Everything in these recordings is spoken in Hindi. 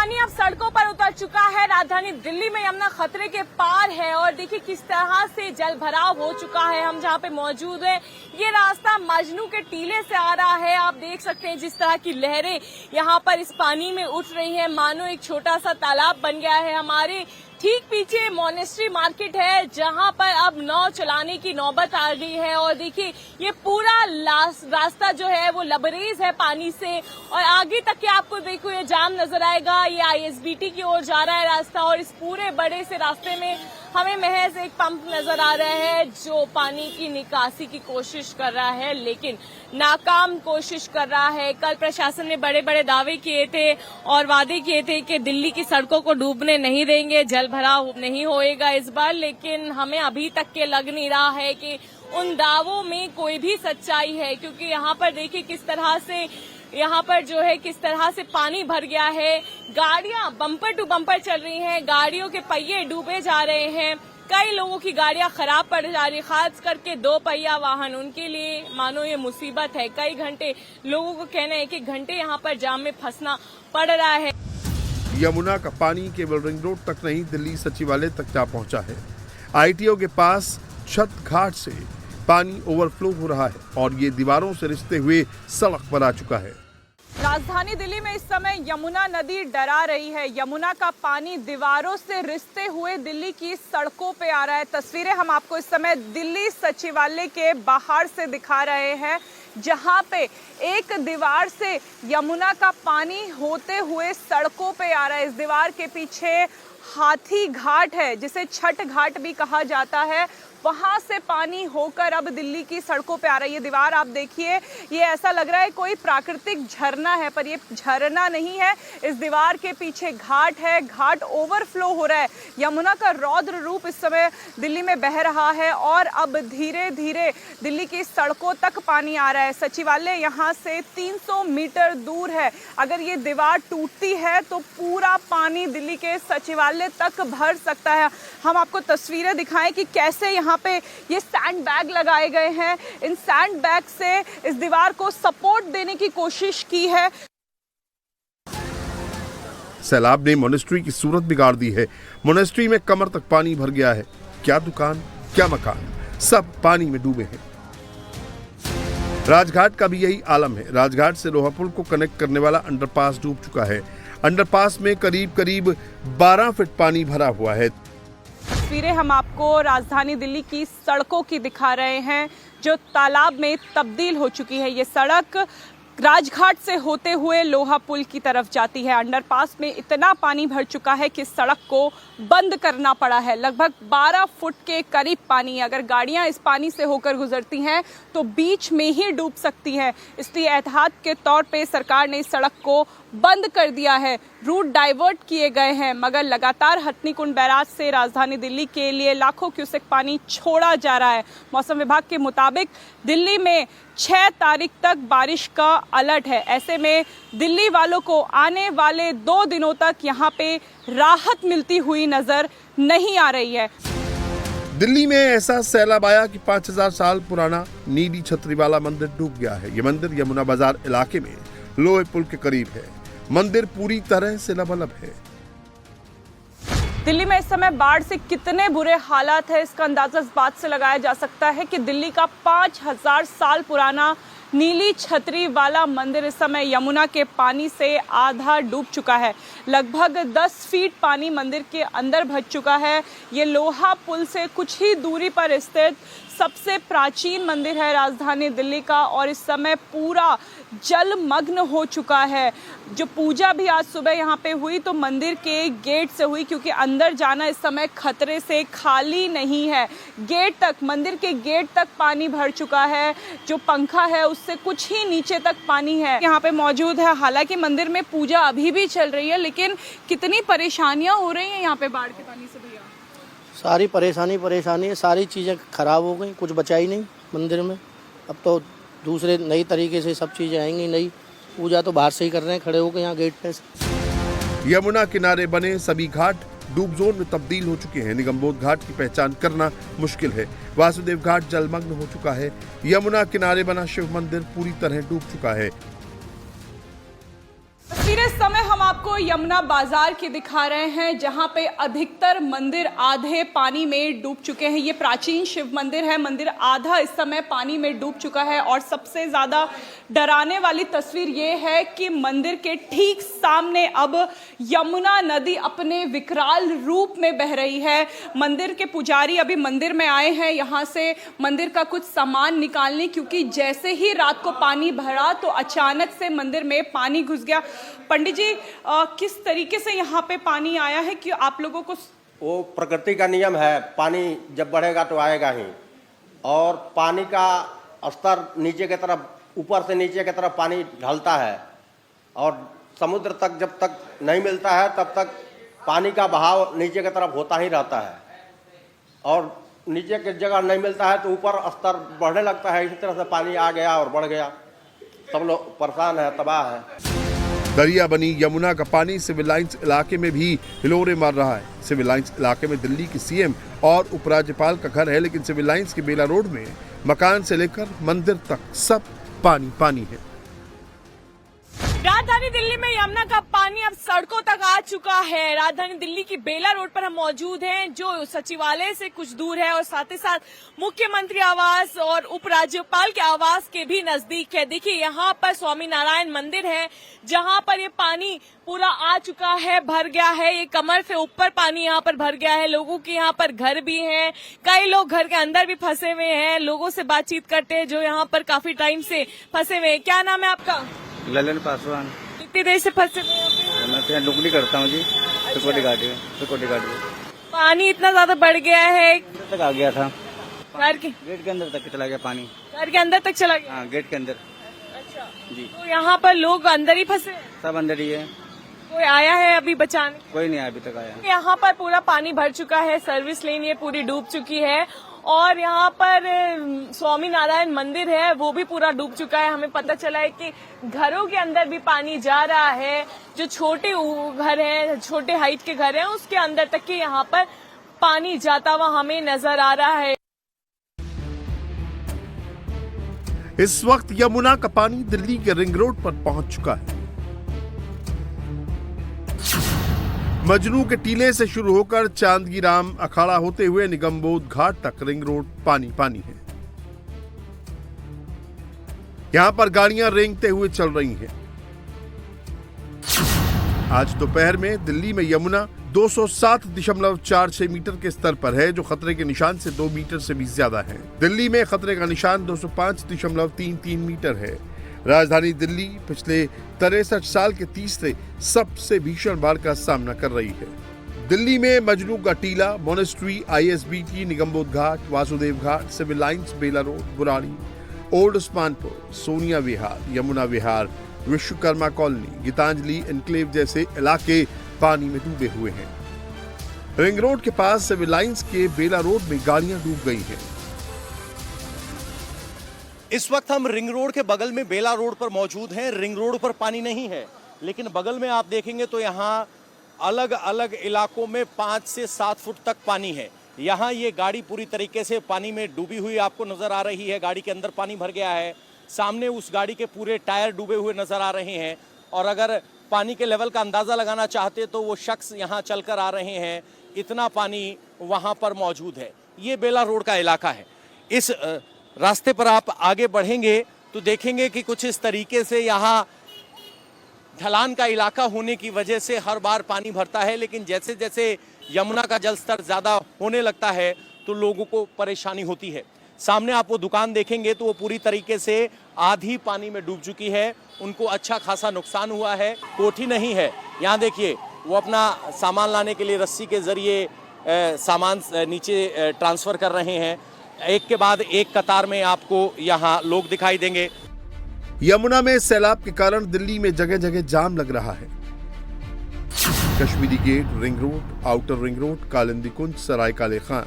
पानी अब सड़कों पर उतर चुका है। राजधानी दिल्ली में यमुना खतरे के पार है और देखिए किस तरह से जल भराव हो चुका है। हम जहां पे मौजूद हैं, ये रास्ता मजनू के टीले से आ रहा है। आप देख सकते हैं जिस तरह की लहरें यहां पर इस पानी में उठ रही हैं, मानो एक छोटा सा तालाब बन गया है। हमारे ठीक पीछे मोनेस्ट्री मार्केट है, जहां पर अब नाव चलाने की नौबत आ गई है। और देखिए ये पूरा रास्ता जो है वो लबरेज है पानी से, और आगे तक के आपको देखो ये जाम नजर आएगा। ये आईएसबीटी की ओर जा रहा है रास्ता, और इस पूरे बड़े से रास्ते में हमें महज एक पंप नजर आ रहा है जो पानी की निकासी की कोशिश कर रहा है, लेकिन नाकाम कोशिश कर रहा है। कल प्रशासन ने बड़े बड़े दावे किए थे और वादे किए थे कि दिल्ली की सड़कों को डूबने नहीं देंगे, जल भराव नहीं होएगा इस बार, लेकिन हमें अभी तक के लग नहीं रहा है कि उन दावों में कोई भी सच्चाई है। क्योंकि यहाँ पर देखिए किस तरह से यहाँ पर जो है किस तरह से पानी भर गया है। गाड़ियां बम्पर टू बम्पर चल रही हैं, गाड़ियों के पहिए डूबे जा रहे हैं। कई लोगों की गाड़ियां खराब पड़ जा रही, खास करके 2 पहिया वाहन, उनके लिए मानो ये मुसीबत है। कई घंटे, लोगों को कहना है कि घंटे यहाँ पर जाम में फंसना पड़ रहा है। यमुना का पानी केवल रिंग रोड तक नहीं, दिल्ली सचिवालय तक जा पहुंचा है। आईटीओ के पास छत घाट से पानी ओवरफ्लो हो रहा है और ये दीवारों से रिश्ते हुए सड़क पर आ चुका है। राजधानी दिल्ली में इस समय यमुना नदी डरा रही है। यमुना का पानी दीवारों से रिश्ते हुए दिल्ली की सड़कों पे आ रहा है। तस्वीरें हम आपको इस समय दिल्ली सचिवालय के बाहर से दिखा रहे हैं, जहां पे एक दीवार से यमुना का पानी होते हुए सड़कों पे आ रहा है। इस दीवार के पीछे हाथी घाट है, जिसे छठ घाट भी कहा जाता है, वहां से पानी होकर अब दिल्ली की सड़कों पे आ रही है। दीवार आप देखिए, ये ऐसा लग रहा है कोई प्राकृतिक झरना है, पर ये झरना नहीं है। इस दीवार के पीछे घाट है, घाट ओवरफ्लो हो रहा है। यमुना का रौद्र रूप इस समय दिल्ली में बह रहा है और अब धीरे धीरे दिल्ली की सड़कों तक पानी आ रहा है। सचिवालय यहाँ से 300 मीटर दूर है। अगर ये दीवार टूटती है तो पूरा पानी दिल्ली के सचिवालय तक भर सकता है। हम आपको तस्वीरें दिखाएं कि कैसे यहाँ पे ये सैंड बैग लगाए गए हैं। इन सैंड बैग से इस दीवार को सपोर्ट देने की कोशिश की है। सैलाब ने मोनेस्ट्री की सूरत बिगाड़ दी है। मोनेस्ट्री में कमर तक पानी भर गया है। क्या दुकान, क्या मकान, सब पानी में डूबे हैं। राजघाट का भी यही आलम है। राजघाट से लोहापुल को कनेक्ट करने वाला अंडरपास डूब चुका है। अंडरपास में करीब 12 फीट पानी भरा हुआ है। तस्वीरें हम आपको राजधानी दिल्ली की सड़कों की दिखा रहे हैं, जो तालाब में तब्दील हो चुकी है। ये सड़क राजघाट से होते हुए लोहा पुल की तरफ जाती है। अंडरपास में इतना पानी भर चुका है कि सड़क को बंद करना पड़ा है। लगभग 12 फुट के करीब पानी, अगर गाड़ियां इस पानी से होकर गुजरती हैं तो बीच में ही डूब सकती हैं। इसलिए एहतियात के तौर पे सरकार ने इस सड़क को बंद कर दिया है। रूट डाइवर्ट किए गए हैं, मगर लगातार हथनीकुंड बैराज से राजधानी दिल्ली के लिए लाखों क्यूसेक पानी छोड़ा जा रहा है। मौसम विभाग के मुताबिक दिल्ली में 6 तारीख तक बारिश का अलर्ट है। ऐसे में दिल्ली वालों को आने वाले 2 दिनों तक यहाँ पे राहत मिलती हुई नजर नहीं आ रही है। दिल्ली में ऐसा सैलाब आया कि 5000 साल पुराना नीली छतरी वाला मंदिर डूब गया है। ये मंदिर यमुना बाजार इलाके में लोहे पुल के करीब है। मंदिर पूरी तरह से लबालब है। दिल्ली में इस समय बाढ़ से कितने बुरे हालात है, इसका अंदाजा इस बात से लगाया जा सकता है कि दिल्ली का 5000 साल पुराना नीली छतरी वाला मंदिर इस समय यमुना के पानी से आधा डूब चुका है। लगभग 10 फीट पानी मंदिर के अंदर भर चुका है। ये लोहा पुल से कुछ ही दूरी पर स्थित सबसे प्राचीन मंदिर है राजधानी दिल्ली का, और इस समय पूरा जलमग्न हो चुका है। जो पूजा भी आज सुबह यहाँ पे हुई तो मंदिर के गेट से हुई, क्योंकि अंदर जाना इस समय खतरे से खाली नहीं है। गेट तक, मंदिर के गेट तक पानी भर चुका है। जो पंखा है उससे कुछ ही नीचे तक पानी है यहाँ पे मौजूद है। हालांकि मंदिर में पूजा अभी भी चल रही है, लेकिन कितनी परेशानियां हो रही हैं यहाँ पे बाढ़ के पानी से भैया? सारी परेशानी है, सारी चीज़ें खराब हो गई, कुछ बचा ही नहीं मंदिर में। अब तो दूसरे नई तरीके से सब चीज़ें आएंगी। नई पूजा तो बाहर से ही कर रहे हैं, खड़े होकर यहाँ गेट पे। यमुना किनारे बने सभी घाट डूब जोन में तब्दील हो चुके हैं। निगमबोध घाट की पहचान करना मुश्किल है। वासुदेव घाट जलमग्न हो चुका है। यमुना किनारे बना शिव मंदिर पूरी तरह डूब चुका है। तस्वीरें समय हम आपको यमुना बाजार के दिखा रहे हैं, जहां पे अधिकतर मंदिर आधे पानी में डूब चुके हैं। ये प्राचीन शिव मंदिर है, मंदिर आधा इस समय पानी में डूब चुका है। और सबसे ज्यादा डराने वाली तस्वीर ये है कि मंदिर के ठीक सामने अब यमुना नदी अपने विकराल रूप में बह रही है। मंदिर के पुजारी अभी मंदिर में आए हैं यहां से मंदिर का कुछ सामान निकालने, क्योंकि जैसे ही रात को पानी भरा तो अचानक से मंदिर में पानी घुस गया। पंडित जी, किस तरीके से यहाँ पे पानी आया है कि आप लोगों को? वो प्रकृति का नियम है, पानी जब बढ़ेगा तो आएगा ही। और पानी का स्तर नीचे की तरफ, ऊपर से नीचे की तरफ पानी ढलता है और समुद्र तक जब तक नहीं मिलता है तब तक पानी का बहाव नीचे की तरफ होता ही रहता है। और नीचे की जगह नहीं मिलता है तो ऊपर स्तर बढ़ने लगता है। इसी तरह से पानी आ गया और बढ़ गया, सब लोग परेशान है, तबाह है। दरिया बनी यमुना का पानी सिविल लाइंस इलाके में भी हिलोरे मार रहा है। सिविल लाइंस इलाके में दिल्ली की सीएम और उपराज्यपाल का घर है, लेकिन सिविल लाइंस के बेला रोड में मकान से लेकर मंदिर तक सब पानी पानी है। राजधानी दिल्ली में यमुना का पानी अब सड़कों तक आ चुका है। राजधानी दिल्ली की बेला रोड पर हम मौजूद हैं, जो सचिवालय से कुछ दूर है और साथ ही साथ मुख्यमंत्री आवास और उपराज्यपाल के आवास के भी नजदीक है। देखिए, यहाँ पर स्वामी नारायण मंदिर है, जहाँ पर ये पानी पूरा आ चुका है, भर गया है। ये कमर से ऊपर पानी यहाँ पर भर गया है। लोगों के यहाँ पर घर भी हैं, कई लोग घर के अंदर भी फंसे हुए हैं। लोगों से बातचीत करते हैं जो यहाँ पर काफी टाइम से फंसे हुए हैं। क्या नाम है आपका? ललन पासवान। कितनी देर से फंसे हुए हैं? मैं तो यहाँ डुगली करता हूँ जी, सिक्योरिटी गार्ड में। पानी इतना ज्यादा बढ़ गया है, अंदर तक आ गया था, घर के गेट के अंदर तक चला गया पानी। घर के अंदर तक चला गया? हाँ, गेट के अंदर। अच्छा जी। तो यहाँ पर लोग अंदर ही फंसे हैं? सब अंदर ही है, कोई आया है अभी बचाने? कोई नहीं अभी तक आया। यहाँ पर पूरा पानी भर चुका है, सर्विस लेन ये पूरी डूब चुकी है और यहाँ पर स्वामी नारायण मंदिर है वो भी पूरा डूब चुका है। हमें पता चला है कि घरों के अंदर भी पानी जा रहा है। जो छोटे घर हैं, छोटे हाइट के घर हैं, उसके अंदर तक के यहाँ पर पानी जाता हुआ हमें नजर आ रहा है। इस वक्त यमुना का पानी दिल्ली के रिंग रोड पर पहुंच चुका है। मजनू के टीले से शुरू होकर चांदगी राम अखाड़ा होते हुए निगमबोध घाट तक रिंग रोड पानी पानी है। यहां पर गाड़ियां रेंगते हुए चल रही हैं। आज दोपहर में दिल्ली में यमुना 207.46 मीटर के स्तर पर है, जो खतरे के निशान से 2 मीटर से भी ज्यादा है। दिल्ली में खतरे का निशान 205.33 मीटर है। राजधानी दिल्ली पिछले 63 साल के तीसरे सबसे भीषण बाढ़ का सामना कर रही है। दिल्ली में मजनू का टीला, मोनेस्ट्री, ISBT, निगमबोध घाट, वासुदेव घाट, सिविल लाइंस, बेला रोड, बुराड़ी, ओल्ड उस्मानपुर, सोनिया विहार, यमुना विहार, विश्वकर्मा कॉलोनी, गीतांजलि एनक्लेव जैसे इलाके पानी में डूबे हुए हैं। रिंग रोड के पास सिविल लाइंस के बेला रोड में गाड़ियां डूब गई हैं। इस वक्त हम रिंग रोड के बगल में बेला रोड पर मौजूद हैं। रिंग रोड पर पानी नहीं है, लेकिन बगल में आप देखेंगे तो यहाँ अलग अलग इलाकों में 5 से 7 फुट तक पानी है। यहाँ ये गाड़ी पूरी तरीके से पानी में डूबी हुई आपको नजर आ रही है। गाड़ी के अंदर पानी भर गया है। सामने उस गाड़ी के पूरे टायर डूबे हुए नजर आ रहे हैं। और अगर पानी के लेवल का अंदाजा लगाना चाहते तो वो शख्स यहाँ चलकर आ रहे हैं, इतना पानी वहाँ पर मौजूद है। ये बेला रोड का इलाका है। इस रास्ते पर आप आगे बढ़ेंगे तो देखेंगे कि कुछ इस तरीके से यहाँ ढलान का इलाका होने की वजह से हर बार पानी भरता है, लेकिन जैसे जैसे यमुना का जल स्तर ज़्यादा होने लगता है तो लोगों को परेशानी होती है। सामने आप वो दुकान देखेंगे तो वो पूरी तरीके से आधी पानी में डूब चुकी है। उनको अच्छा खासा नुकसान हुआ है। कोठी नहीं है। यहाँ देखिए, वो अपना सामान लाने के लिए रस्सी के जरिए सामान नीचे ट्रांसफ़र कर रहे हैं। एक के बाद एक कतार में आपको यहाँ लोग दिखाई देंगे। यमुना में सैलाब के कारण दिल्ली में जगह जगह जाम लग रहा है। Kashmiri gate, ring road, outer ring road, Kalindi Kunj, Sarai Kale Khan,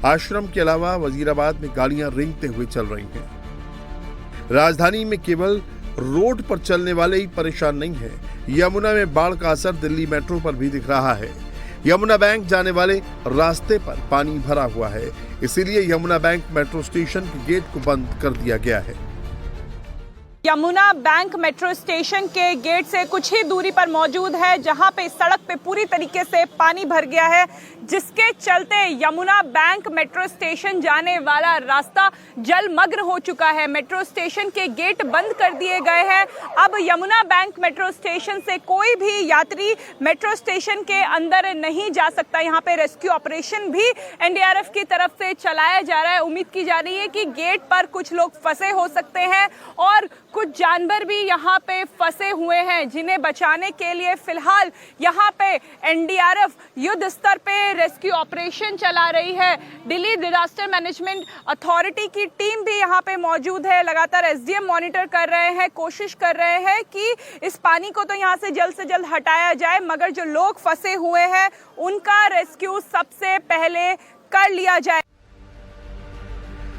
आश्रम के अलावा वजीराबाद में गाड़ियां रेंगते हुए चल रही हैं। राजधानी में केवल रोड पर चलने वाले ही परेशान नहीं है। यमुना में बाढ़ का असर दिल्ली मेट्रो पर भी दिख रहा है। यमुना बैंक जाने वाले रास्ते पर पानी भरा हुआ है, इसीलिए यमुना बैंक मेट्रो स्टेशन के गेट को बंद कर दिया गया है। यमुना बैंक मेट्रो स्टेशन के गेट से कुछ ही दूरी पर मौजूद है, जहां पे सड़क पे पूरी तरीके से पानी भर गया है, जिसके चलते यमुना बैंक मेट्रो स्टेशन जाने वाला रास्ता जलमग्न हो चुका है। मेट्रो स्टेशन के गेट बंद कर दिए गए हैं। अब यमुना बैंक मेट्रो स्टेशन से कोई भी यात्री मेट्रो स्टेशन के अंदर नहीं जा सकता। यहाँ पे रेस्क्यू ऑपरेशन भी एनडीआरएफ की तरफ से चलाया जा रहा है। उम्मीद की जा रही है कि गेट पर कुछ लोग फंसे हो सकते हैं और कुछ जानवर भी यहाँ पे फंसे हुए हैं, जिन्हें बचाने के लिए फिलहाल यहाँ पे एनडीआरएफ युद्ध स्तर पे रेस्क्यू ऑपरेशन चला रही है। दिल्ली डिजास्टर मैनेजमेंट अथॉरिटी की टीम भी यहाँ पे मौजूद है। लगातार एसडीएम मॉनिटर कर रहे हैं, कोशिश कर रहे हैं कि इस पानी को तो यहाँ से जल्द हटाया जाए, मगर जो लोग फंसे हुए हैं उनका रेस्क्यू सबसे पहले कर लिया जाए।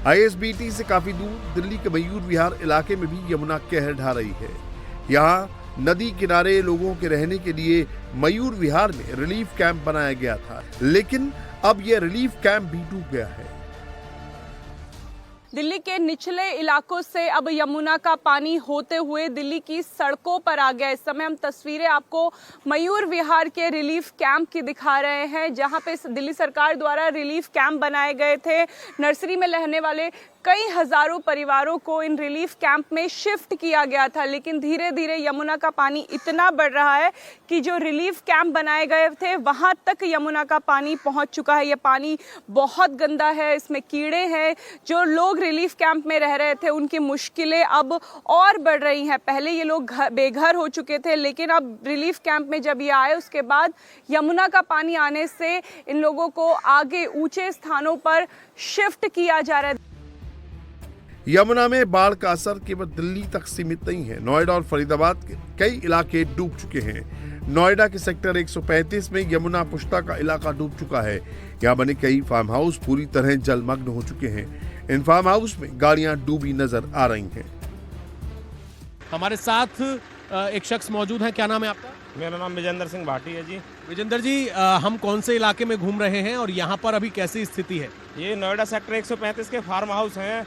आईएसबीटी से काफी दूर दिल्ली के मयूर विहार इलाके में भी यमुना कहर ढा रही है। यहाँ नदी किनारे लोगों के रहने के लिए मयूर विहार में रिलीफ कैंप बनाया गया था, लेकिन अब यह रिलीफ कैंप भी डूब गया है। दिल्ली के निचले इलाकों से अब यमुना का पानी होते हुए दिल्ली की सड़कों पर आ गया। इस समय हम तस्वीरें आपको मयूर विहार के रिलीफ कैंप की दिखा रहे हैं, जहां पे दिल्ली सरकार द्वारा रिलीफ कैंप बनाए गए थे। नर्सरी में रहने वाले कई हजारों परिवारों को इन रिलीफ कैंप में शिफ्ट किया गया था, लेकिन धीरे धीरे यमुना का पानी इतना बढ़ रहा है कि जो रिलीफ कैंप बनाए गए थे वहां तक यमुना का पानी पहुंच चुका है। ये पानी बहुत गंदा है, इसमें कीड़े हैं। जो लोग रिलीफ कैंप में रह रहे थे उनकी मुश्किलें अब और बढ़ रही हैं। पहले ये लोग बेघर हो चुके थे, लेकिन अब रिलीफ कैंप में जब ये आए उसके बाद यमुना का पानी आने से इन लोगों को आगे ऊंचे स्थानों पर शिफ्ट किया जा रहा है। यमुना में बाढ़ का असर केवल दिल्ली तक सीमित नहीं है। नोएडा और फरीदाबाद के कई इलाके डूब चुके हैं। नोएडा के सेक्टर 135 में यमुना पुष्टा का इलाका डूब चुका है। यहाँ बने कई फार्म हाउस पूरी तरह जलमग्न हो चुके हैं। इन फार्म हाउस में गाड़ियां डूबी नजर आ रही हैं। हमारे साथ एक शख्स मौजूद है। क्या नाम है आपका? मेरा नाम विजेंद्र सिंह भाटी है जी। विजेंद्र जी, हम कौन से इलाके में घूम रहे हैं और यहाँ पर अभी कैसी स्थिति है? ये नोएडा सेक्टर 135 के फार्म हाउस हैं,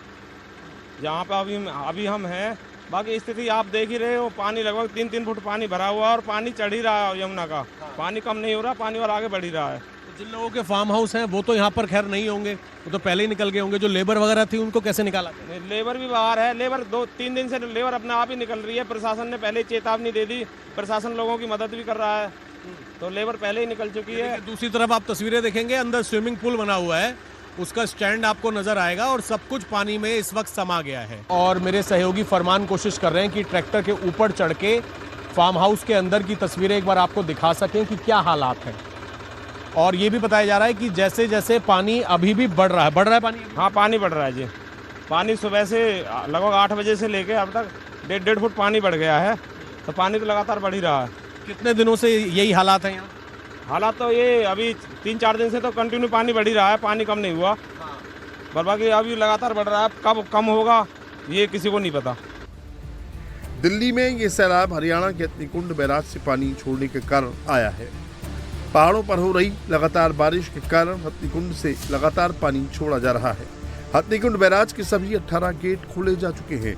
जहाँ पे अभी हम हैं। बाकी स्थिति आप देख ही रहे हो, पानी लगभग 3-3 फुट पानी भरा हुआ है और पानी चढ़ ही रहा है यमुना का। पानी कम नहीं हो रहा, पानी और आगे बढ़ ही रहा है। तो जिन लोगों के फार्म हाउस हैं वो तो यहाँ पर खैर नहीं होंगे, वो तो पहले ही निकल गए होंगे। जो लेबर वगैरह थी उनको कैसे निकाला? लेबर भी बाहर है। लेबर 2-3 दिन से लेबर अपने आप ही निकल रही है। प्रशासन ने पहले चेतावनी दे दी, प्रशासन लोगों की मदद भी कर रहा है, तो लेबर पहले ही निकल चुकी है। दूसरी तरफ आप तस्वीरें देखेंगे, अंदर स्विमिंग पूल बना हुआ है, उसका स्टैंड आपको नजर आएगा और सब कुछ पानी में इस वक्त समा गया है। और मेरे सहयोगी फरमान कोशिश कर रहे हैं कि ट्रैक्टर के ऊपर चढ़ के फार्म हाउस के अंदर की तस्वीरें एक बार आपको दिखा सकें कि क्या हालात हैं। और ये भी बताया जा रहा है कि जैसे जैसे पानी अभी भी बढ़ रहा है पानी। हाँ, पानी बढ़ रहा है जी। पानी सुबह से लगभग 8 बजे से लेके अब तक 1.5 फुट पानी बढ़ गया है, तो पानी तो लगातार बढ़ ही रहा है। कितने दिनों से यही हालात हैं यहाँ? हालात तो ये अभी 3-4 दिन से तो कंटिन्यू पानी बढ़ ही रहा है, पानी कम नहीं हुआ। पर बाकी अभी लगातार बढ़ रहा है, कब कम होगा ये किसी को नहीं पता। दिल्ली में ये सैलाब हरियाणा के हथनीकुंड बैराज से पानी छोड़ने के कारण आया है। पहाड़ों पर हो रही लगातार बारिश के कारण हथनीकुंड से लगातार पानी छोड़ा जा रहा है। हथनीकुंड बैराज के सभी 18 गेट खोले जा चुके हैं।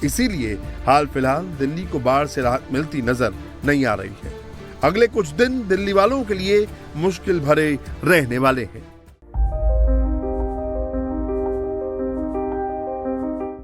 इसीलिए हाल फिलहाल दिल्ली को बाढ़ से राहत मिलती नजर नहीं आ रही है। अगले कुछ दिन दिल्ली वालों के लिए मुश्किल भरे रहने वाले हैं।